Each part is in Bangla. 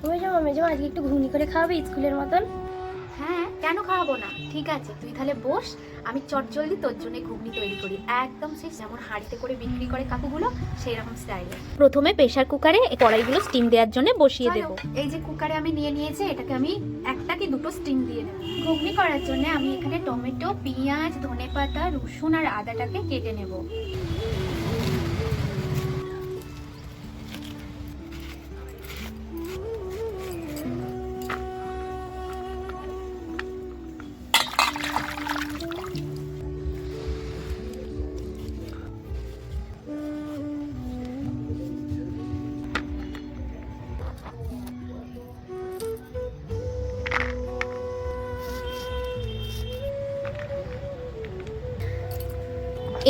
মেজমা আজকে একটু ঘুগনি করে খাওয়াবে স্কুলের মতন? হ্যাঁ, কেন খাওয়াবো না? ঠিক আছে, তুই তাহলে বস, আমি চটজলদি তোর জন্য ঘুগনি তৈরি করি। একদম সেই যেমন হাঁড়িতে করে বিক্রি করে কাকুগুলো, সেই রকম স্টাইলে। প্রথমে প্রেসার কুকারে কড়াইগুলো স্টিম দেওয়ার জন্য বসিয়ে দেব। এই যে কুকারে আমি নিয়েছি, এটাকে আমি একটা কি দুটো স্টিম দিয়ে নেব। ঘুগনি করার জন্য আমি এখানে টমেটো, পেঁয়াজ, ধনেপাতা, রসুন আর আদাটাকে কেটে নেব।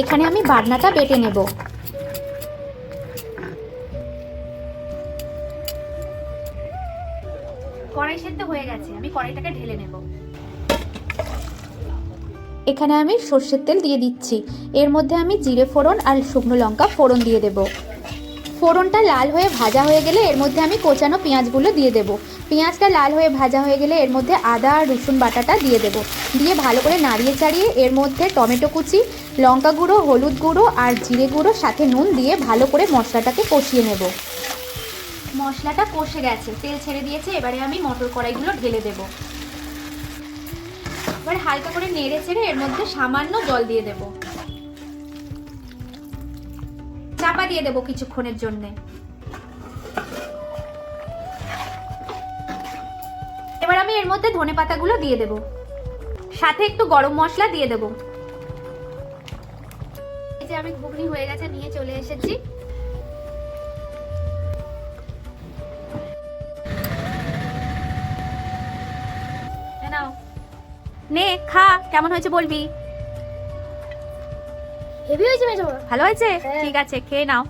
এখানে আমি বাটনাটা বেটে নেব। কড়াই সেদ্ধ হয়ে গেছে, আমি কড়াইটাকে ঢেলে নেব। এখানে আমি সর্ষের তেল দিয়ে দিচ্ছি। এর মধ্যে আমি জিরে ফোড়ন আর শুকনো লঙ্কা ফোড়ন দিয়ে দেব। ফোড়নটা লাল হয়ে ভাজা হয়ে গেলে এর মধ্যে আমি কোচানো পেঁয়াজগুলো দিয়ে দেব। পেঁয়াজটা লাল হয়ে ভাজা হয়ে গেলে এর মধ্যে আদা আর রসুন বাটাটা দিয়ে দেব। দিয়ে ভালো করে নাড়িয়ে চাড়িয়ে এর মধ্যে টমেটো কুচি, লঙ্কা গুঁড়ো, হলুদ গুঁড়ো আর জিরে গুঁড়ো সাথে নুন দিয়ে ভালো করে মশলাটাকে কষিয়ে নেব। মশলাটা কষে গেছে, তেল ছেড়ে দিয়েছে। এবারে আমি মটর কড়াইগুলো ঢেলে দেব। এবার হালকা করে নেড়ে চেড়ে এর মধ্যে সামান্য জল দিয়ে দেব। চাপা দিয়ে দেব কিছুক্ষণের জন্য। এবার আমি এর মধ্যে ধনেপাতাগুলো দিয়ে দেব, সাথে একটু গরম মশলা দিয়ে দেব। এই যে আমি ঘুগনি হয়ে গেছে নিয়ে চলে এসেছি। নাও, নে খা, কেমন হয়েছে বলবি। হেভি হয়েছে মেজমা। ভালো হয়েছে? ঠিক আছে, খেয়ে নাও।